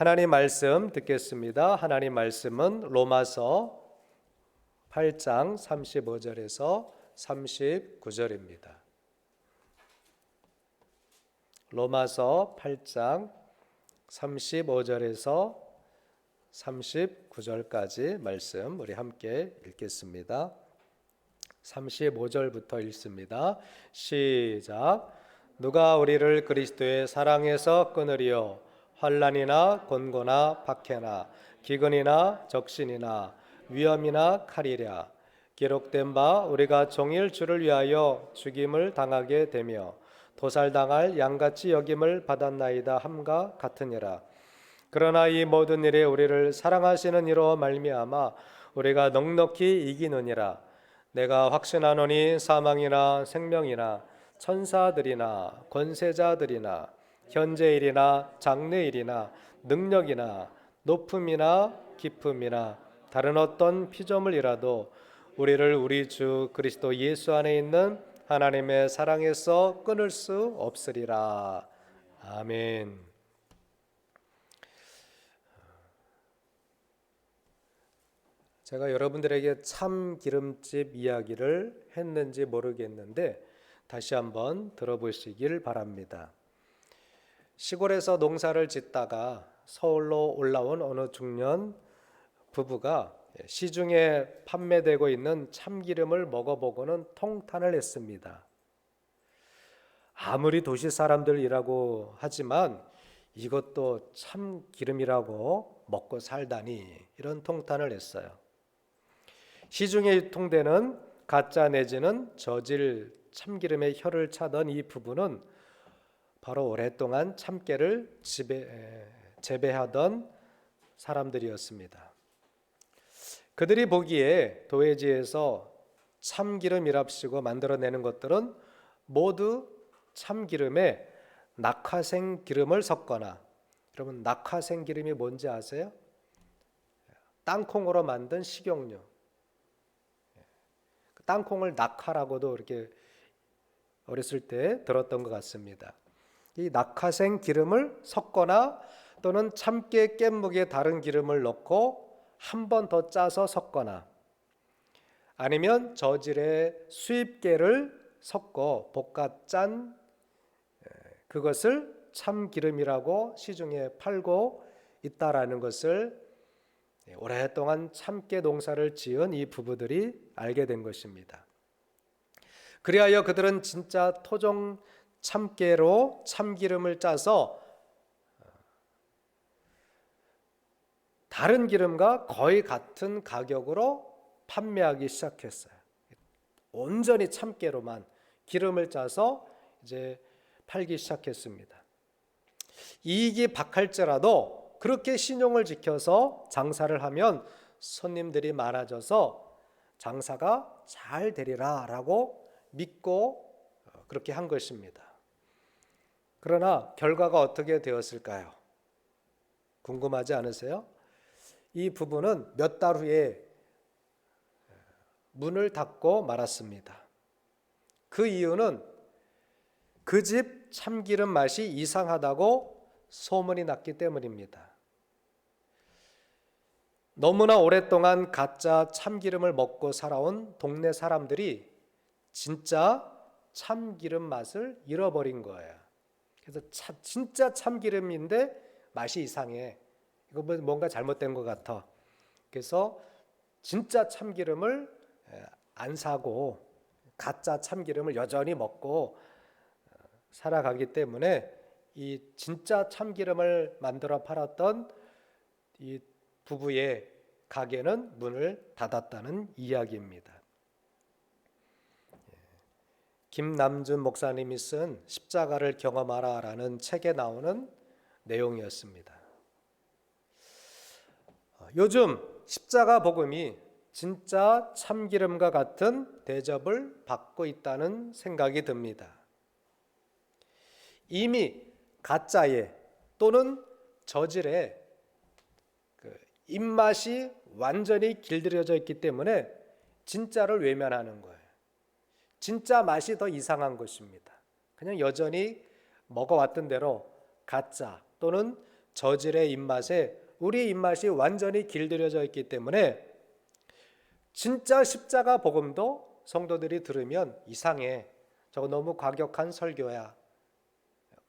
하나님 말씀 듣겠습니다. 하나님 말씀은 로마서 8장 35절에서 39절입니다. 로마서 8장 35절에서 39절까지 말씀 우리 함께 읽겠습니다. 35절부터 읽습니다. 시작. 누가 우리를 그리스도의 사랑에서 끊으리요? 환난이나 곤고나 박해나 기근이나 적신이나 위험이나 칼이랴. 기록된 바 우리가 종일 주를 위하여 죽임을 당하게 되며 도살당할 양같이 여김을 받았나이다 함과 같으니라. 그러나 이 모든 일에 우리를 사랑하시는 이로 말미암아 우리가 넉넉히 이기느니라. 내가 확신하노니 사망이나 생명이나 천사들이나 권세자들이나 현재일이나 장래일이나 능력이나 높음이나 깊음이나 다른 어떤 피조물이라도 우리를 우리 주 그리스도 예수 안에 있는 하나님의 사랑에서 끊을 수 없으리라. 아멘. 제가 여러분들에게 참기름집 이야기를 했는지 모르겠는데 다시 한번 들어보시길 바랍니다. 시골에서 농사를 짓다가 서울로 올라온 어느 중년 부부가 시중에 판매되고 있는 참기름을 먹어보고는 통탄을 했습니다. 아무리 도시 사람들이라고 하지만 이것도 참기름이라고 먹고 살다니, 이런 통탄을 했어요. 시중에 유통되는 가짜 내지는 저질 참기름의 혀를 차던 이 부부는 바로 오랫동안 참깨를 재배하던 사람들이었습니다. 그들이 보기에 도회지에서 참기름이랍시고 만들어내는 것들은 모두 참기름에 낙화생 기름을 섞거나, 여러분 낙화생 기름이 뭔지 아세요? 땅콩으로 만든 식용유. 땅콩을 낙화라고도 이렇게 어렸을 때 들었던 것 같습니다. 이 낙화생 기름을 섞거나 또는 참깨 깻묵에 다른 기름을 넣고 한 번 더 짜서 섞거나, 아니면 저질의 수입깨를 섞어 볶아 짠 그것을 참기름이라고 시중에 팔고 있다라는 것을 오랫동안 참깨 농사를 지은 이 부부들이 알게 된 것입니다. 그리하여 그들은 진짜 토종 참깨로 참기름을 짜서 다른 기름과 거의 같은 가격으로 판매하기 시작했어요. 온전히 참깨로만 기름을 짜서 이제 팔기 시작했습니다. 이익이 박할지라도 그렇게 신용을 지켜서 장사를 하면 손님들이 많아져서 장사가 잘 되리라 라고 믿고 그렇게 한 것입니다. 그러나 결과가 어떻게 되었을까요? 궁금하지 않으세요? 이 부부는 몇 달 후에 문을 닫고 말았습니다. 그 이유는 그 집 참기름 맛이 이상하다고 소문이 났기 때문입니다. 너무나 오랫동안 가짜 참기름을 먹고 살아온 동네 사람들이 진짜 참기름 맛을 잃어버린 거예요. 그래서 진짜 참기름인데 맛이 이상해. 이거 뭔가 잘못된 것 같아. 그래서 진짜 참기름을 안 사고 가짜 참기름을 여전히 먹고 살아가기 때문에 이 진짜 참기름을 만들어 팔았던 이 부부의 가게는 문을 닫았다는 이야기입니다. 김남준 목사님이 쓴 십자가를 경험하라라는 책에 나오는 내용이었습니다. 요즘 십자가 복음이 진짜 참기름과 같은 대접을 받고 있다는 생각이 듭니다. 이미 가짜에 또는 저질에 입맛이 완전히 길들여져 있기 때문에 진짜를 외면하는 거예요. 진짜 맛이 더 이상한 것입니다. 그냥 여전히 먹어왔던 대로 가짜 또는 저질의 입맛에 우리 입맛이 완전히 길들여져 있기 때문에 진짜 십자가 복음도 성도들이 들으면 이상해. 저거 너무 과격한 설교야.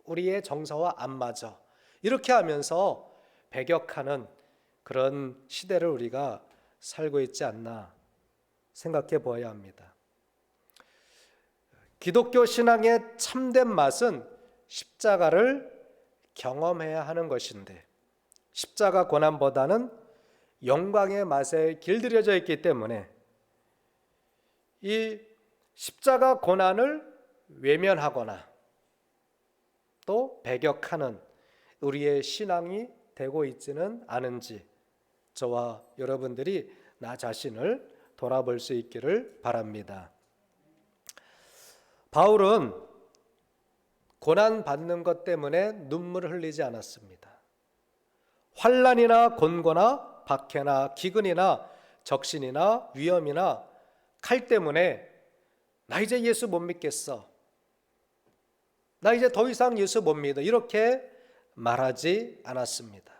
우리의 정서와 안 맞아. 이렇게 하면서 배격하는 그런 시대를 우리가 살고 있지 않나 생각해 보아야 합니다. 기독교 신앙의 참된 맛은 십자가를 경험해야 하는 것인데 십자가 고난보다는 영광의 맛에 길들여져 있기 때문에 이 십자가 고난을 외면하거나 또 배격하는 우리의 신앙이 되고 있지는 않은지 저와 여러분들이 나 자신을 돌아볼 수 있기를 바랍니다. 바울은 고난받는 것 때문에 눈물을 흘리지 않았습니다. 환난이나 곤고나 박해나 기근이나 적신이나 위험이나 칼 때문에 나 이제 예수 못 믿겠어. 나 이제 더 이상 예수 못 믿어. 이렇게 말하지 않았습니다.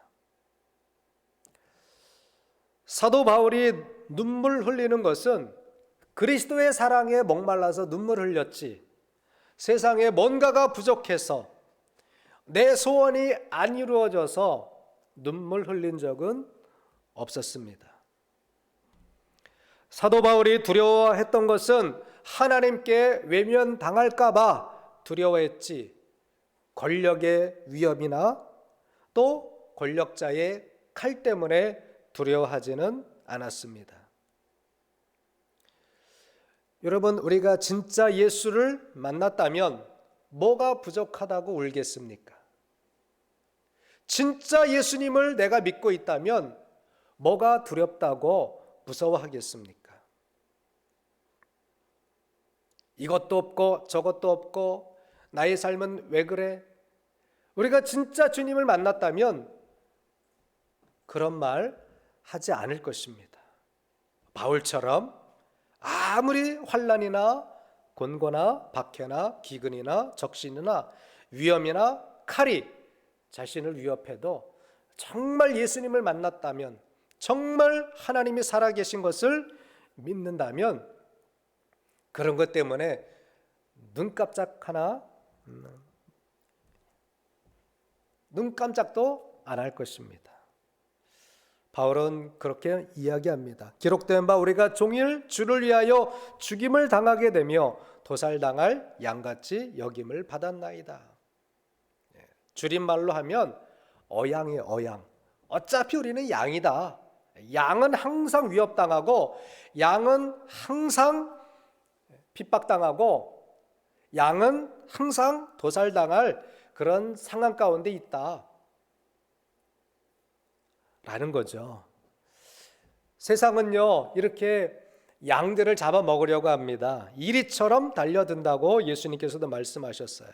사도 바울이 눈물 흘리는 것은 그리스도의 사랑에 목말라서 눈물 흘렸지 세상에 뭔가가 부족해서 내 소원이 안 이루어져서 눈물 흘린 적은 없었습니다. 사도 바울이 두려워했던 것은 하나님께 외면당할까 봐 두려워했지 권력의 위협이나 또 권력자의 칼 때문에 두려워하지는 않았습니다. 여러분, 우리가 진짜 예수를 만났다면 뭐가 부족하다고 울겠습니까? 진짜 예수님을 내가 믿고 있다면 뭐가 두렵다고 무서워하겠습니까? 이것도 없고 저것도 없고 나의 삶은 왜 그래? 우리가 진짜 주님을 만났다면 그런 말 하지 않을 것입니다. 바울처럼 아무리 환난이나 곤고나 박해나 기근이나 적신이나 위험이나 칼이 자신을 위협해도 정말 예수님을 만났다면 정말 하나님이 살아계신 것을 믿는다면 그런 것 때문에 눈 깜짝도 안 할 것입니다. 바울은 그렇게 이야기합니다. 기록된 바 우리가 종일 주를 위하여 죽임을 당하게 되며 도살당할 양같이 여김을 받았나이다. 줄임말로 하면 어양이에요. 어양. 어차피 우리는 양이다. 양은 항상 위협당하고 양은 항상 핍박당하고 양은 항상 도살당할 그런 상황 가운데 있다 라는 거죠. 세상은요 이렇게 양들을 잡아먹으려고 합니다. 이리처럼 달려든다고 예수님께서도 말씀하셨어요.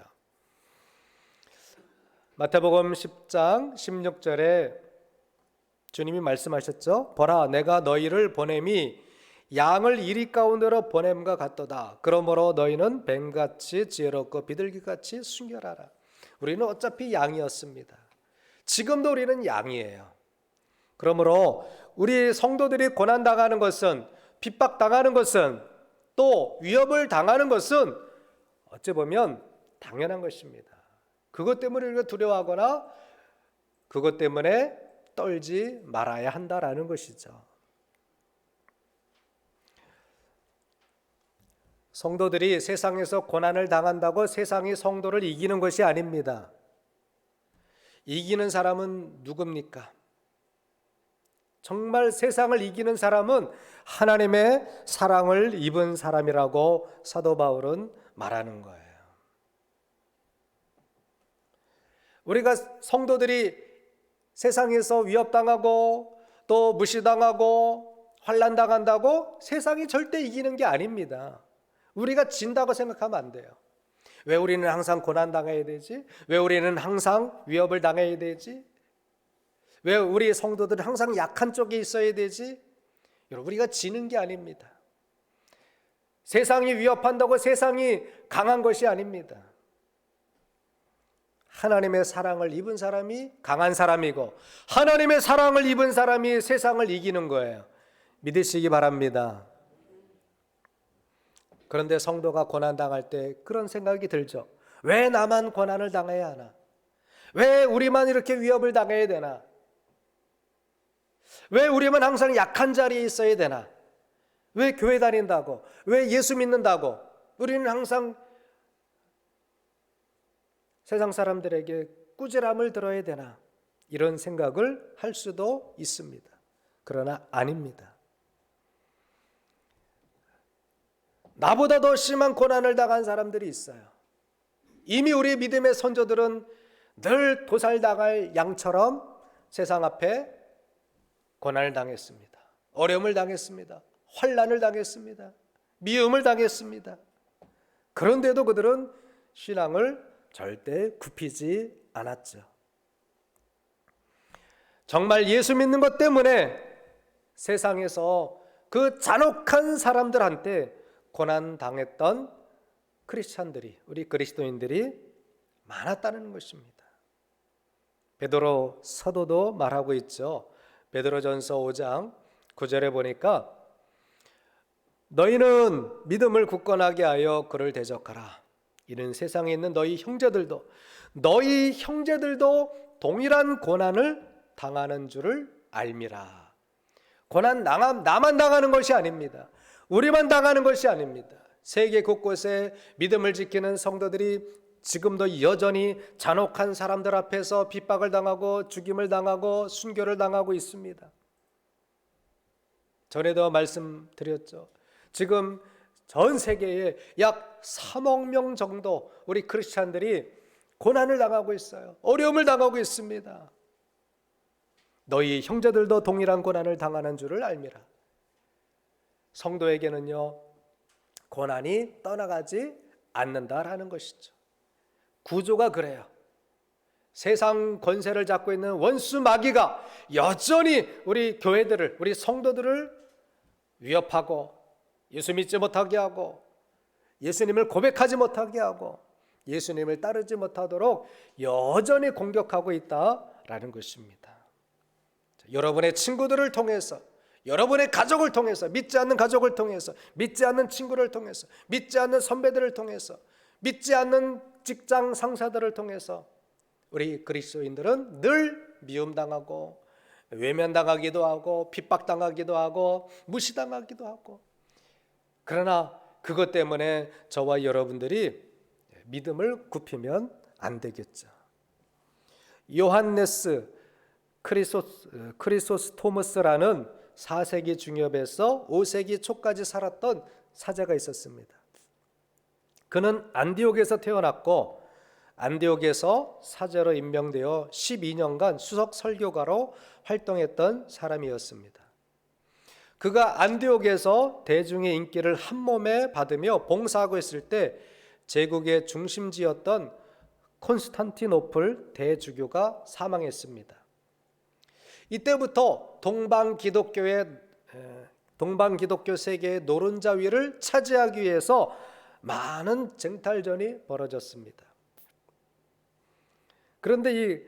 마태복음 10장 16절에 주님이 말씀하셨죠. 보라 내가 너희를 보냄이 양을 이리 가운데로 보냄과 같도다. 그러므로 너희는 뱀같이 지혜롭고 비둘기같이 순결하라. 우리는 어차피 양이었습니다. 지금도 우리는 양이에요. 그러므로 우리 성도들이 고난당하는 것은 핍박당하는 것은 또 위협을 당하는 것은 어찌 보면 당연한 것입니다. 그것 때문에 우리가 두려워하거나 그것 때문에 떨지 말아야 한다라는 것이죠. 성도들이 세상에서 고난을 당한다고 세상이 성도를 이기는 것이 아닙니다. 이기는 사람은 누굽니까? 정말 세상을 이기는 사람은 하나님의 사랑을 입은 사람이라고 사도 바울은 말하는 거예요. 우리가 성도들이 세상에서 위협당하고 또 무시당하고 환난당한다고 세상이 절대 이기는 게 아닙니다. 우리가 진다고 생각하면 안 돼요. 왜 우리는 항상 고난당해야 되지? 왜 우리는 항상 위협을 당해야 되지? 왜 우리 성도들은 항상 약한 쪽에 있어야 되지? 여러분, 우리가 지는 게 아닙니다. 세상이 위협한다고 세상이 강한 것이 아닙니다. 하나님의 사랑을 입은 사람이 강한 사람이고 하나님의 사랑을 입은 사람이 세상을 이기는 거예요. 믿으시기 바랍니다. 그런데 성도가 고난당할 때 그런 생각이 들죠. 왜 나만 고난을 당해야 하나? 왜 우리만 이렇게 위협을 당해야 되나? 왜 우리만 항상 약한 자리에 있어야 되나? 왜 교회 다닌다고? 왜 예수 믿는다고? 우리는 항상 세상 사람들에게 꾸지람을 들어야 되나? 이런 생각을 할 수도 있습니다. 그러나 아닙니다. 나보다 더 심한 고난을 당한 사람들이 있어요. 이미 우리 믿음의 선조들은 늘 도살당할 양처럼 세상 앞에 고난을 당했습니다. 어려움을 당했습니다. 환난을 당했습니다. 미움을 당했습니다. 그런데도 그들은 신앙을 절대 굽히지 않았죠. 정말 예수 믿는 것 때문에 세상에서 그 잔혹한 사람들한테 고난 당했던 크리스찬들이, 우리 그리스도인들이 많았다는 것입니다. 베드로 사도도 말하고 있죠. 베드로전서 5장 9절에 보니까 너희는 믿음을 굳건하게 하여 그를 대적하라. 이는 세상에 있는 너희 형제들도 동일한 고난을 당하는 줄을 알미라. 고난 나만 당하는 것이 아닙니다. 우리만 당하는 것이 아닙니다. 세계 곳곳에 믿음을 지키는 성도들이 지금도 여전히 잔혹한 사람들 앞에서 핍박을 당하고 죽임을 당하고 순교를 당하고 있습니다. 전에도 말씀드렸죠. 지금 전 세계에 약 3억 명 정도 우리 크리스찬들이 고난을 당하고 있어요. 어려움을 당하고 있습니다. 너희 형제들도 동일한 고난을 당하는 줄을 알미라. 성도에게는요, 고난이 떠나가지 않는다라는 것이죠. 구조가 그래요. 세상 권세를 잡고 있는 원수 마귀가 여전히 우리 교회들을, 우리 성도들을 위협하고 예수 믿지 못하게 하고 예수님을 고백하지 못하게 하고 예수님을 따르지 못하도록 여전히 공격하고 있다라는 것입니다. 여러분의 친구들을 통해서, 여러분의 가족을 통해서, 믿지 않는 가족을 통해서, 믿지 않는 친구를 통해서, 믿지 않는 선배들을 통해서, 믿지 않는 직장 상사들을 통해서 우리 그리스도인들은 늘 미움당하고 외면당하기도 하고 핍박당하기도 하고 무시당하기도 하고, 그러나 그것 때문에 저와 여러분들이 믿음을 굽히면 안 되겠죠. 요한네스 크리소스토무스라는 4세기 중엽에서 5세기 초까지 살았던 사제가 있었습니다. 그는 안디옥에서 태어났고 안디옥에서 사제로 임명되어 12년간 수석 설교가로 활동했던 사람이었습니다. 그가 안디옥에서 대중의 인기를 한몸에 받으며 봉사하고 있을 때 제국의 중심지였던 콘스탄티노플 대주교가 사망했습니다. 이때부터 동방 기독교 세계의 노른자 위를 차지하기 위해서 많은 쟁탈전이 벌어졌습니다. 그런데 이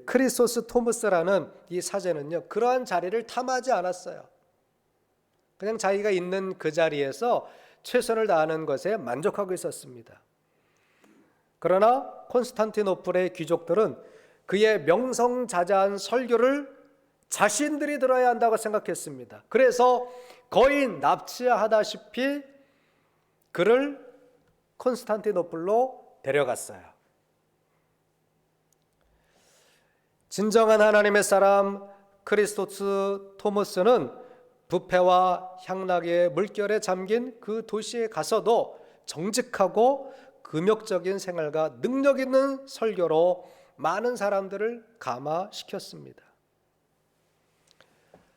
크리소스토무스라는 이 사제는요, 그러한 자리를 탐하지 않았어요. 그냥 자기가 있는 그 자리에서 최선을 다하는 것에 만족하고 있었습니다. 그러나 콘스탄티노플의 귀족들은 그의 명성자자한 설교를 자신들이 들어야 한다고 생각했습니다. 그래서 거의 납치하다시피 그를 콘스탄티노플로 데려갔어요. 진정한 하나님의 사람 크리스토스 토무스는 부패와 향락의 물결에 잠긴 그 도시에 가서도 정직하고 금욕적인 생활과 능력 있는 설교로 많은 사람들을 감화시켰습니다.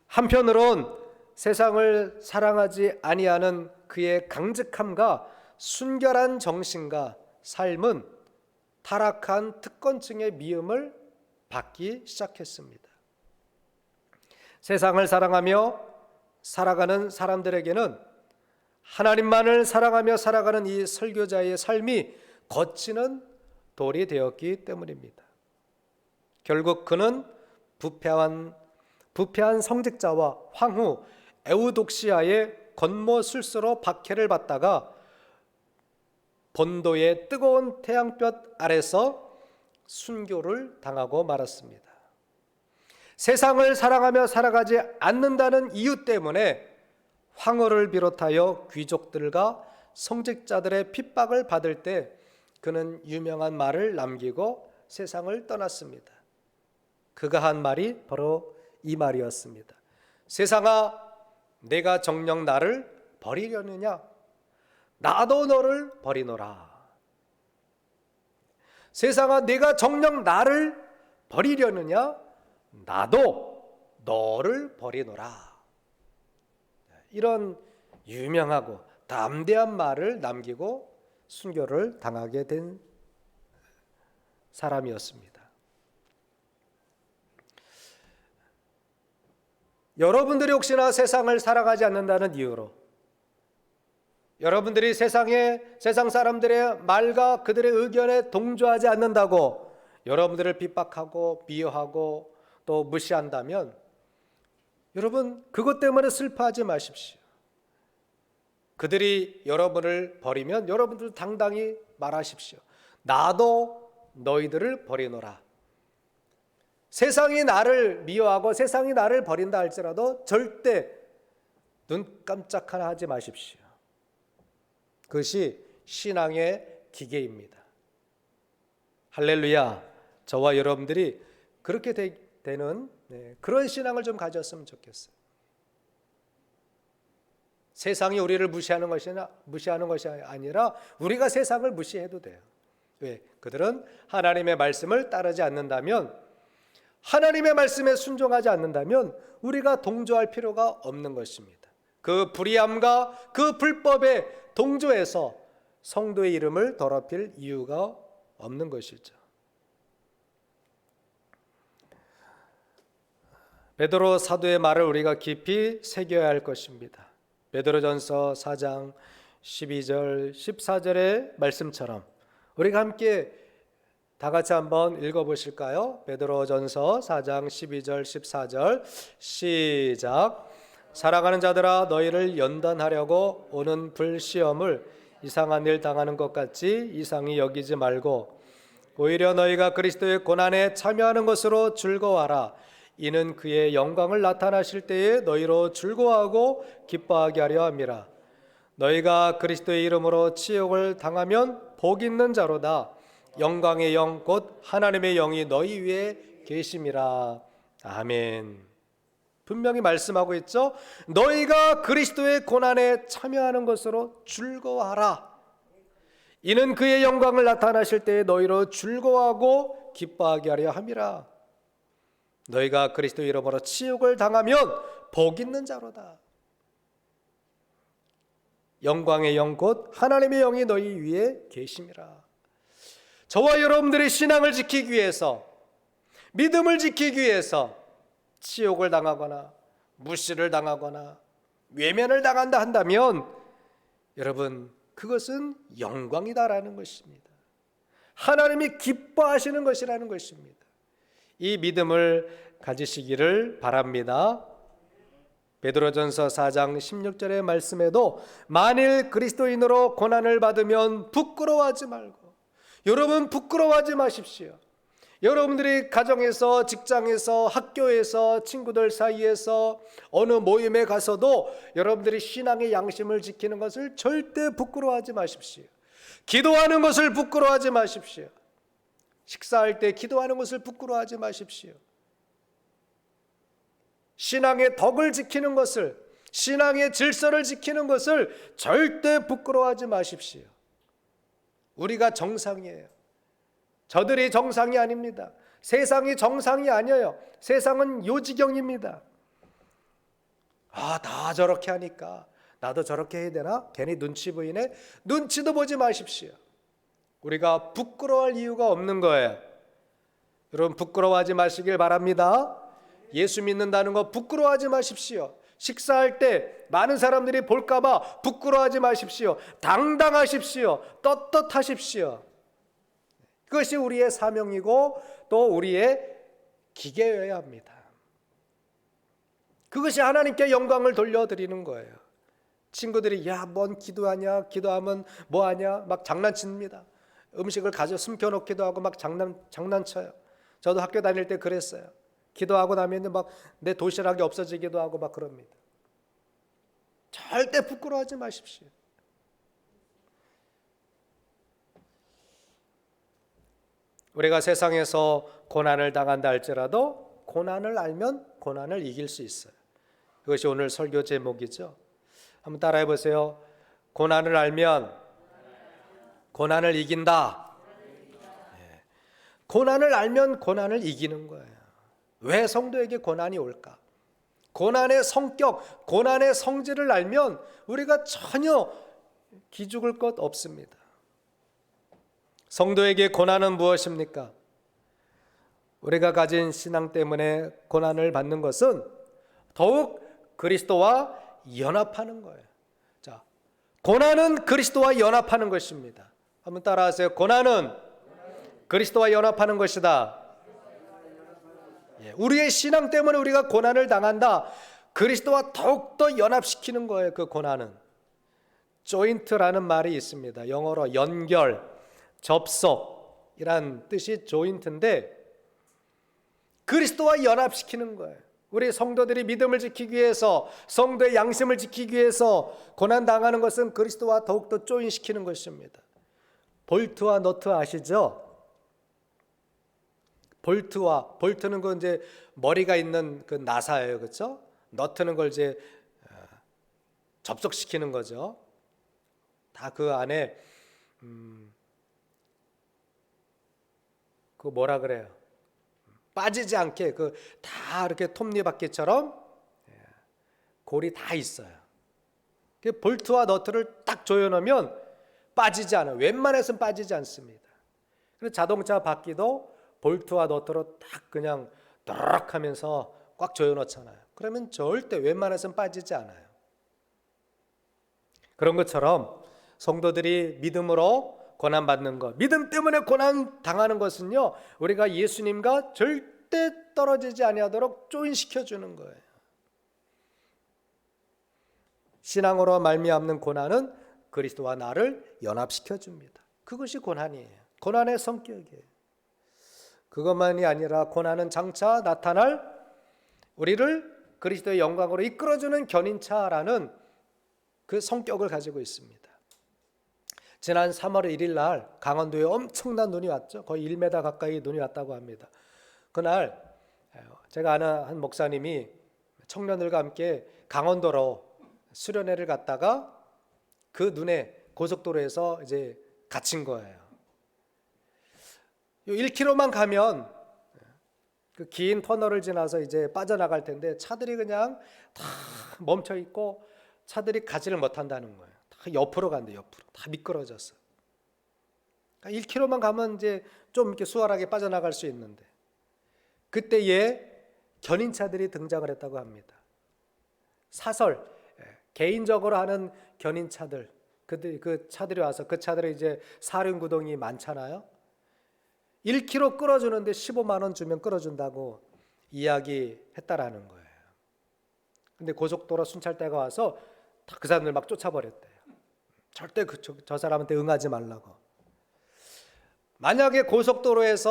한편으론 세상을 사랑하지 아니하는 그의 강직함과 순결한 정신과 삶은 타락한 특권층의 미움을 받기 시작했습니다. 세상을 사랑하며 살아가는 사람들에게는 하나님만을 사랑하며 살아가는 이 설교자의 삶이 거치는 돌이 되었기 때문입니다. 결국 그는 부패한 성직자와 황후 에우독시아의 권모술수로 박해를 받다가 본도의 뜨거운 태양볕 아래서 순교를 당하고 말았습니다. 세상을 사랑하며 살아가지 않는다는 이유 때문에 황후를 비롯하여 귀족들과 성직자들의 핍박을 받을 때 그는 유명한 말을 남기고 세상을 떠났습니다. 그가 한 말이 바로 이 말이었습니다. 세상아, 내가 정녕 나를 버리려느냐? 나도 너를 버리노라. 세상아, 내가 정녕 나를 버리려느냐? 나도 너를 버리노라. 이런 유명하고 담대한 말을 남기고 순교를 당하게 된 사람이었습니다. 여러분들이 혹시나 세상을 살아가지 않는다는 이유로, 여러분들이 세상 사람들의 말과 그들의 의견에 동조하지 않는다고 여러분들을 핍박하고 비호하고 또 무시한다면 여러분 그것 때문에 슬퍼하지 마십시오. 그들이 여러분을 버리면 여러분들 당당히 말하십시오. 나도 너희들을 버리노라. 세상이 나를 미워하고 세상이 나를 버린다 할지라도 절대 눈 깜짝 하나 하지 마십시오. 그것이 신앙의 기계입니다. 할렐루야. 저와 여러분들이 그렇게 되는 그런 신앙을 좀 가졌으면 좋겠어요. 세상이 우리를 무시하는 것이 아니라 우리가 세상을 무시해도 돼요. 왜? 그들은 하나님의 말씀을 따르지 않는다면, 하나님의 말씀에 순종하지 않는다면 우리가 동조할 필요가 없는 것입니다. 그 불의함과 그 불법에 동조해서 성도의 이름을 더럽힐 이유가 없는 것이죠. 베드로 사도의 말을 우리가 깊이 새겨야 할 것입니다. 베드로전서 4장 12절 14절의 말씀처럼 우리가 함께 다 같이 한번 읽어보실까요? 베드로전서 4장 12절 14절 시작. 사랑하는 자들아, 너희를 연단하려고 오는 불시험을 이상한 일 당하는 것 같이 이상히 여기지 말고 오히려 너희가 그리스도의 고난에 참여하는 것으로 즐거워하라. 이는 그의 영광을 나타나실 때에 너희로 즐거워하고 기뻐하게 하려 함이라. 너희가 그리스도의 이름으로 치욕을 당하면 복 있는 자로다. 영광의 영 곧 하나님의 영이 너희 위에 계심이라. 아멘. 분명히 말씀하고 있죠. 너희가 그리스도의 고난에 참여하는 것으로 즐거워하라. 이는 그의 영광을 나타나실 때에 너희로 즐거워하고 기뻐하게 하려 함이라. 너희가 그리스도 이름으로 치욕을 당하면 복 있는 자로다. 영광의 영 곧 하나님의 영이 너희 위에 계심이라. 저와 여러분들의 신앙을 지키기 위해서, 믿음을 지키기 위해서 치욕을 당하거나 무시를 당하거나 외면을 당한다 한다면 여러분 그것은 영광이다라는 것입니다. 하나님이 기뻐하시는 것이라는 것입니다. 이 믿음을 가지시기를 바랍니다. 베드로전서 4장 16절의 말씀에도 만일 그리스도인으로 고난을 받으면 부끄러워하지 말고, 여러분 부끄러워하지 마십시오. 여러분들이 가정에서, 직장에서, 학교에서, 친구들 사이에서 어느 모임에 가서도 여러분들이 신앙의 양심을 지키는 것을 절대 부끄러워하지 마십시오. 기도하는 것을 부끄러워하지 마십시오. 식사할 때 기도하는 것을 부끄러워하지 마십시오. 신앙의 덕을 지키는 것을, 신앙의 질서를 지키는 것을 절대 부끄러워하지 마십시오. 우리가 정상이에요. 저들이 정상이 아닙니다. 세상이 정상이 아니에요. 세상은 요지경입니다. 다 저렇게 하니까 나도 저렇게 해야 되나? 괜히 눈치 보이네. 눈치도 보지 마십시오. 우리가 부끄러워할 이유가 없는 거예요. 여러분 부끄러워하지 마시길 바랍니다. 예수 믿는다는 거 부끄러워하지 마십시오. 식사할 때 많은 사람들이 볼까 봐 부끄러워하지 마십시오. 당당하십시오. 떳떳하십시오. 그것이 우리의 사명이고 또 우리의 기계여야 합니다. 그것이 하나님께 영광을 돌려드리는 거예요. 친구들이 야, 뭔 기도하냐, 기도하면 뭐하냐 막 장난칩니다. 음식을 가져 숨겨놓기도 하고 막 장난쳐요. 저도 학교 다닐 때 그랬어요. 기도하고 나면 막 내 도시락이 없어지기도 하고 막 그럽니다. 절대 부끄러워하지 마십시오. 우리가 세상에서 고난을 당한다 할지라도 고난을 알면 고난을 이길 수 있어요. 그것이 오늘 설교 제목이죠. 한번 따라해 보세요. 고난을 알면 고난을 이긴다. 예. 고난을 알면 고난을 이기는 거예요. 왜 성도에게 고난이 올까? 고난의 성격, 고난의 성질을 알면 우리가 전혀 기죽을 것 없습니다. 성도에게 고난은 무엇입니까? 우리가 가진 신앙 때문에 고난을 받는 것은 더욱 그리스도와 연합하는 거예요. 자, 고난은 그리스도와 연합하는 것입니다. 한번 따라하세요. 고난은 그리스도와 연합하는 것이다. 예, 우리의 신앙 때문에 우리가 고난을 당한다. 그리스도와 더욱더 연합시키는 거예요. 그 고난은 조인트라는 말이 있습니다. 영어로 연결, 접속이란 뜻이 조인트인데 그리스도와 연합시키는 거예요. 우리 성도들이 믿음을 지키기 위해서, 성도의 양심을 지키기 위해서 고난 당하는 것은 그리스도와 더욱더 조인시키는 것입니다. 볼트와 너트 아시죠? 볼트는 그 이제 머리가 있는 그 나사예요, 그렇죠? 너트는 걸 이제 접속시키는 거죠. 다 그 안에 그 뭐라 그래요? 빠지지 않게 그 다 이렇게 톱니바퀴처럼 골이 다 있어요. 그 볼트와 너트를 딱 조여놓으면 빠지지 않아요. 웬만해서는 빠지지 않습니다. 그래서 자동차 바퀴도 볼트와 너트로 딱 그냥 드럭 하면서 꽉 조여놓잖아요. 그러면 절대 웬만해서는 빠지지 않아요. 그런 것처럼 성도들이 믿음으로 고난받는 것, 믿음 때문에 고난 당하는 것은요, 우리가 예수님과 절대 떨어지지 아니하도록 조인시켜주는 거예요. 신앙으로 말미암는 고난은 그리스도와 나를 연합시켜줍니다. 그것이 고난이에요. 고난의 성격이에요. 그것만이 아니라 고난은 장차 나타날 우리를 그리스도의 영광으로 이끌어주는 견인차라는 그 성격을 가지고 있습니다. 지난 3월 1일 날 강원도에 엄청난 눈이 왔죠. 거의 1m 가까이 눈이 왔다고 합니다. 그날 제가 아는 한 목사님이 청년들과 함께 강원도로 수련회를 갔다가 그 눈에 고속도로에서 이제 갇힌 거예요. 1km만 가면 그 긴 터널을 지나서 이제 빠져나갈 텐데 차들이 그냥 다 멈춰 있고 차들이 가지를 못한다는 거예요. 다 옆으로 간대, 옆으로. 다 미끄러졌어. 그러니까 1km만 가면 이제 좀 이렇게 수월하게 빠져나갈 수 있는데 그때에 견인차들이 등장을 했다고 합니다. 사설, 개인적으로 하는 견인차들, 그 차들이 와서 그 차들이 이제 사륜구동이 많잖아요. 1km 끌어주는데 15만 원 주면 끌어준다고 이야기했다라는 거예요. 근데 고속도로 순찰대가 와서 다 그 사람들 막 쫓아버렸대요. 절대 저 사람한테 응하지 말라고. 만약에 고속도로가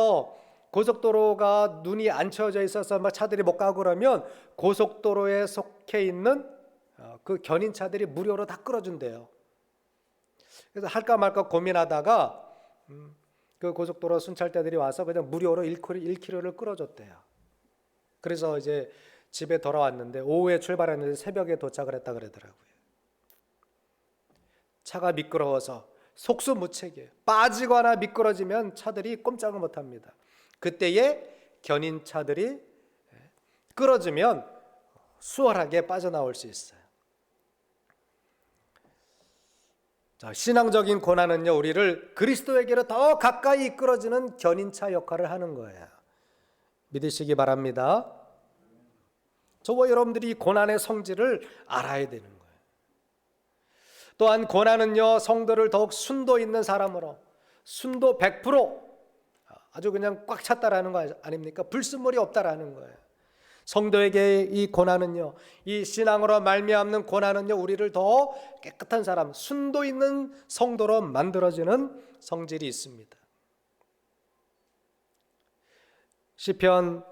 눈이 안 채워져 있어서 막 차들이 못 가고 그러면 고속도로에 속해 있는 그 견인차들이 무료로 다 끌어준대요. 그래서 할까 말까 고민하다가 그 고속도로 순찰대들이 와서 그냥 무료로 1km를 끌어줬대요. 그래서 이제 집에 돌아왔는데 오후에 출발했는데 새벽에 도착을 했다 그러더라고요. 차가 미끄러워서 속수무책이에요. 빠지거나 미끄러지면 차들이 꼼짝을 못합니다. 그때에 견인차들이 끌어주면 수월하게 빠져나올 수 있어요. 자, 신앙적인 고난은요, 우리를 그리스도에게로 더 가까이 이끌어주는 견인차 역할을 하는 거예요. 믿으시기 바랍니다. 저와 여러분들이 이 고난의 성질을 알아야 되는 거예요. 또한 고난은요, 성도를 더욱 순도 있는 사람으로, 순도 100%, 아주 그냥 꽉 찼다라는 거 아닙니까? 불순물이 없다라는 거예요. 성도에게 이 고난은요, 이 신앙으로 말미암는 고난은요, 우리를 더 깨끗한 사람, 순도 있는 성도로 만들어지는 성질이 있습니다. 시편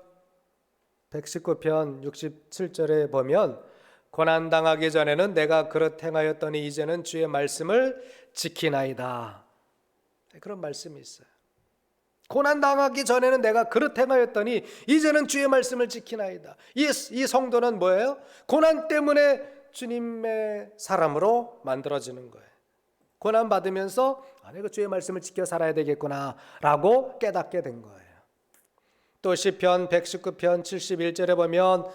119편 67절에 보면 고난당하기 전에는 내가 그릇 행하였더니 이제는 주의 말씀을 지키나이다. 그런 말씀이 있어요. 고난당하기 전에는 내가 그릇 행하였더니 이제는 주의 말씀을 지키나이다. 이 성도는 뭐예요? 고난 때문에 주님의 사람으로 만들어지는 거예요. 고난 받으면서 내가 주의 말씀을 지켜 살아야 되겠구나 라고 깨닫게 된 거예요. 또 시편 119편 71절에 보면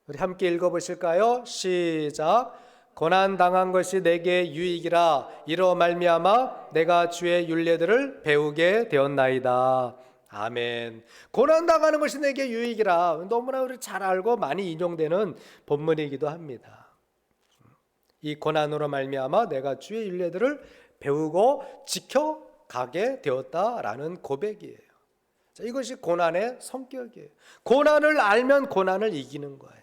우리 함께 읽어보실까요? 시작. 고난당한 것이 내게 유익이라 이로 말미암아 내가 주의 율례들을 배우게 되었나이다. 아멘. 고난당하는 것이 내게 유익이라 너무나 우리 잘 알고 많이 인용되는 본문이기도 합니다. 이 고난으로 말미암아 내가 주의 율례들을 배우고 지켜가게 되었다라는 고백이에요. 자, 이것이 고난의 성격이에요. 고난을 알면 고난을 이기는 거예요.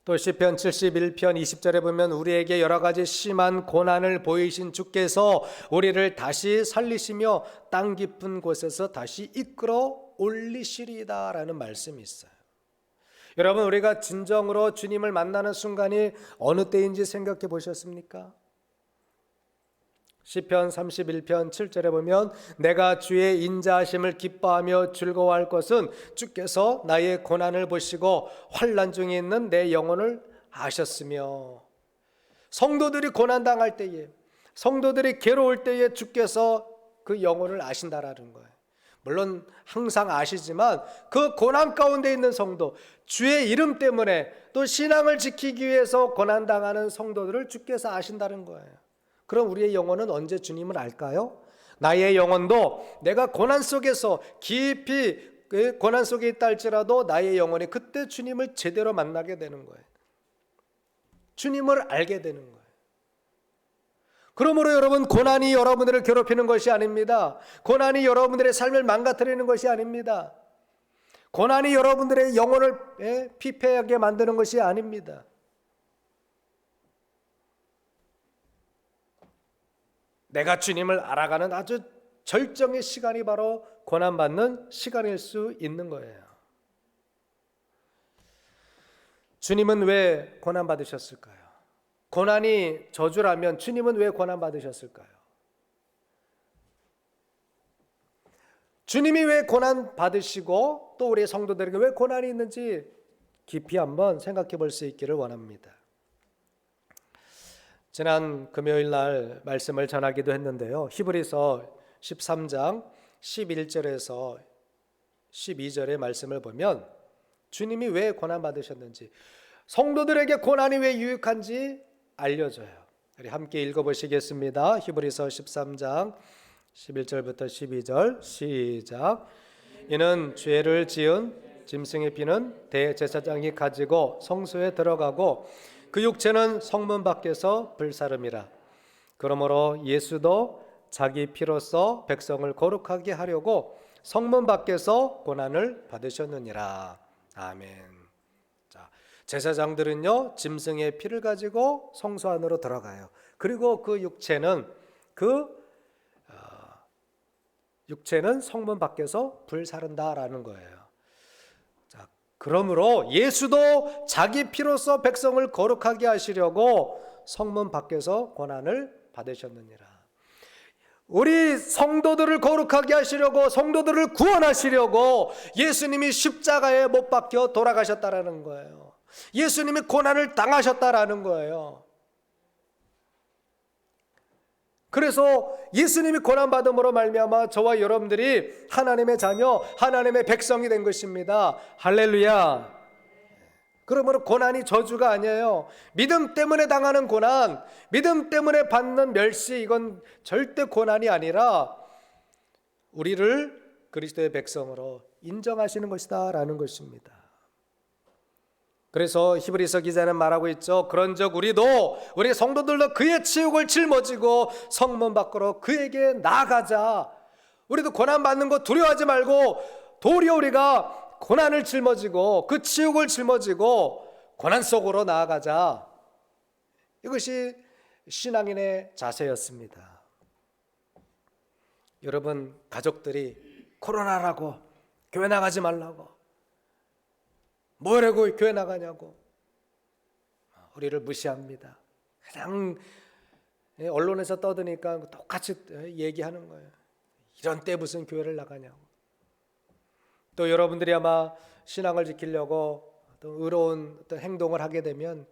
또 시편 71편 20절에 보면 우리에게 여러 가지 심한 고난을 보이신 주께서 우리를 다시 살리시며 땅 깊은 곳에서 다시 이끌어 올리시리다 라는 말씀이 있어요. 여러분, 우리가 진정으로 주님을 만나는 순간이 어느 때인지 생각해 보셨습니까? 시편 31편 7절에 보면 내가 주의 인자하심을 기뻐하며 즐거워할 것은 주께서 나의 고난을 보시고 환난 중에 있는 내 영혼을 아셨으며, 성도들이 고난당할 때에, 성도들이 괴로울 때에 주께서 그 영혼을 아신다라는 거예요. 물론 항상 아시지만 그 고난 가운데 있는 성도, 주의 이름 때문에 또 신앙을 지키기 위해서 고난당하는 성도들을 주께서 아신다는 거예요. 그럼 우리의 영혼은 언제 주님을 알까요? 나의 영혼도 내가 고난 속에서 깊이 고난 속에 있다 할지라도 나의 영혼이 그때 주님을 제대로 만나게 되는 거예요. 주님을 알게 되는 거예요. 그러므로 여러분, 고난이 여러분들을 괴롭히는 것이 아닙니다. 고난이 여러분들의 삶을 망가뜨리는 것이 아닙니다. 고난이 여러분들의 영혼을 피폐하게 만드는 것이 아닙니다. 내가 주님을 알아가는 아주 절정의 시간이 바로 고난받는 시간일 수 있는 거예요. 주님은 왜 고난받으셨을까요? 고난이 저주라면 주님은 왜 고난받으셨을까요? 주님이 왜 고난받으시고 또 우리 성도들에게 왜 고난이 있는지 깊이 한번 생각해 볼 수 있기를 원합니다. 지난 금요일 날 말씀을 전하기도 했는데요. 히브리서 13장 11절에서 12절의 말씀을 보면 주님이 왜 고난받으셨는지, 성도들에게 고난이 왜 유익한지 알려줘요. 우리 함께 읽어보시겠습니다. 히브리서 13장 11절부터 12절 시작. 이는 죄를 지은 짐승의 피는 대제사장이 가지고 성소에 들어가고 그 육체는 성문 밖에서 불사름이라. 그러므로 예수도 자기 피로써 백성을 거룩하게 하려고 성문 밖에서 고난을 받으셨느니라. 아멘. 자, 제사장들은요 짐승의 피를 가지고 성소 안으로 들어가요. 그리고 그 육체는 성문 밖에서 불사른다라는 거예요. 그러므로 예수도 자기 피로써 백성을 거룩하게 하시려고 성문 밖에서 고난을 받으셨느니라. 우리 성도들을 거룩하게 하시려고, 성도들을 구원하시려고 예수님이 십자가에 못 박혀 돌아가셨다라는 거예요. 예수님이 고난을 당하셨다라는 거예요. 그래서 예수님이 고난받음으로 말미암아 저와 여러분들이 하나님의 자녀, 하나님의 백성이 된 것입니다. 할렐루야. 그러므로 고난이 저주가 아니에요. 믿음 때문에 당하는 고난, 믿음 때문에 받는 멸시, 이건 절대 고난이 아니라 우리를 그리스도의 백성으로 인정하시는 것이다 라는 것입니다. 그래서 히브리서 기자는 말하고 있죠. 그런즉 우리도, 우리 성도들도 그의 치욕을 짊어지고 성문 밖으로 그에게 나아가자. 우리도 고난 받는 거 두려워하지 말고 도리어 우리가 고난을 짊어지고 그 지옥을 짊어지고 고난 속으로 나아가자. 이것이 신앙인의 자세였습니다. 여러분, 가족들이 코로나라고 교회 나가지 말라고, 뭐라고 교회 나가냐고 우리를 무시합니다. 그냥 언론에서 떠드니까 똑같이 얘기하는 거예요. 이런 때 무슨 교회를 나가냐고. 또 여러분들이 아마 신앙을 지키려고 또 의로운 어떤 행동을 하게 되면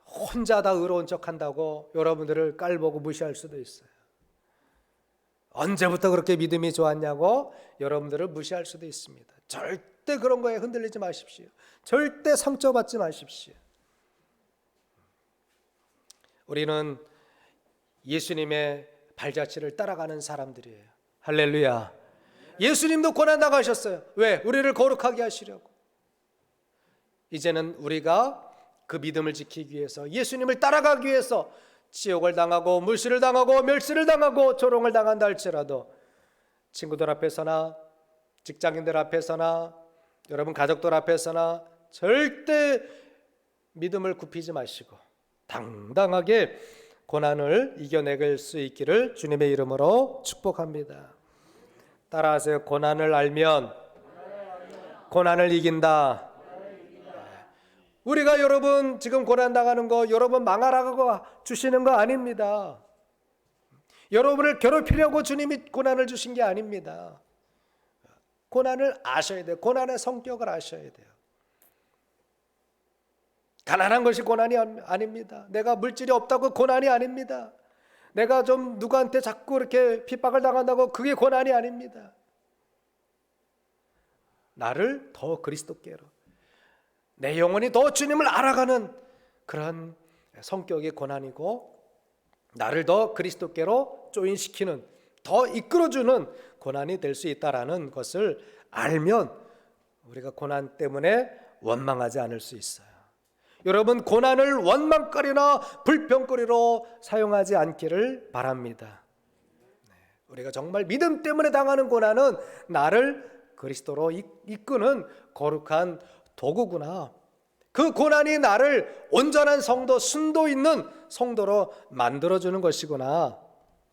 혼자 다 의로운 척 한다고 여러분들을 깔보고 무시할 수도 있어요. 언제부터 그렇게 믿음이 좋았냐고 여러분들을 무시할 수도 있습니다. 절대 그런 거에 흔들리지 마십시오. 절대 상처받지 마십시오. 우리는 예수님의 발자취를 따라가는 사람들이에요. 할렐루야. 예수님도 고난 당하셨어요. 왜? 우리를 거룩하게 하시려고. 이제는 우리가 그 믿음을 지키기 위해서, 예수님을 따라가기 위해서 지옥을 당하고 물시를 당하고 멸시를 당하고 조롱을 당한다 할지라도 친구들 앞에서나 직장인들 앞에서나 여러분 가족들 앞에서나 절대 믿음을 굽히지 마시고 당당하게 고난을 이겨낼 수 있기를 주님의 이름으로 축복합니다. 따라하세요. 고난을 알면 고난을 이긴다. 우리가 여러분 지금 고난당하는 거 여러분 망하라고 주시는 거 아닙니다. 여러분을 괴롭히려고 주님이 고난을 주신 게 아닙니다. 고난을 아셔야 돼요. 고난의 성격을 아셔야 돼요. 가난한 것이 고난이 아닙니다. 내가 물질이 없다고 고난이 아닙니다. 내가 좀 누구한테 자꾸 이렇게 핍박을 당한다고 그게 고난이 아닙니다. 나를 더 그리스도께로, 내 영혼이 더 주님을 알아가는 그런 성격의 고난이고, 나를 더 그리스도께로 조인시키는, 더 이끌어주는 고난이 될 수 있다라는 것을 알면 우리가 고난 때문에 원망하지 않을 수 있어요. 여러분, 고난을 원망거리나 불평거리로 사용하지 않기를 바랍니다. 우리가 정말 믿음 때문에 당하는 고난은 나를 그리스도로 이끄는 거룩한 도구구나. 그 고난이 나를 온전한 성도, 순도 있는 성도로 만들어주는 것이구나.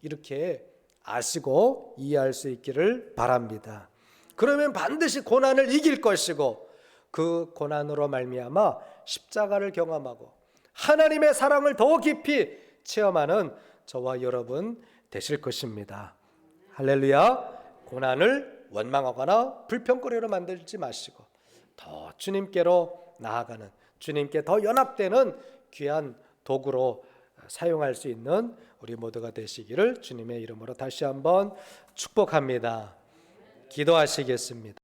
이렇게 아시고 이해할 수 있기를 바랍니다. 그러면 반드시 고난을 이길 것이고, 그 고난으로 말미암아 십자가를 경험하고 하나님의 사랑을 더 깊이 체험하는 저와 여러분 되실 것입니다. 할렐루야. 고난을 원망하거나 불평거리로 만들지 마시고 더 주님께로 나아가는, 주님께 더 연합되는 귀한 도구로 사용할 수 있는 우리 모두가 되시기를 주님의 이름으로 다시 한번 축복합니다. 기도하시겠습니다.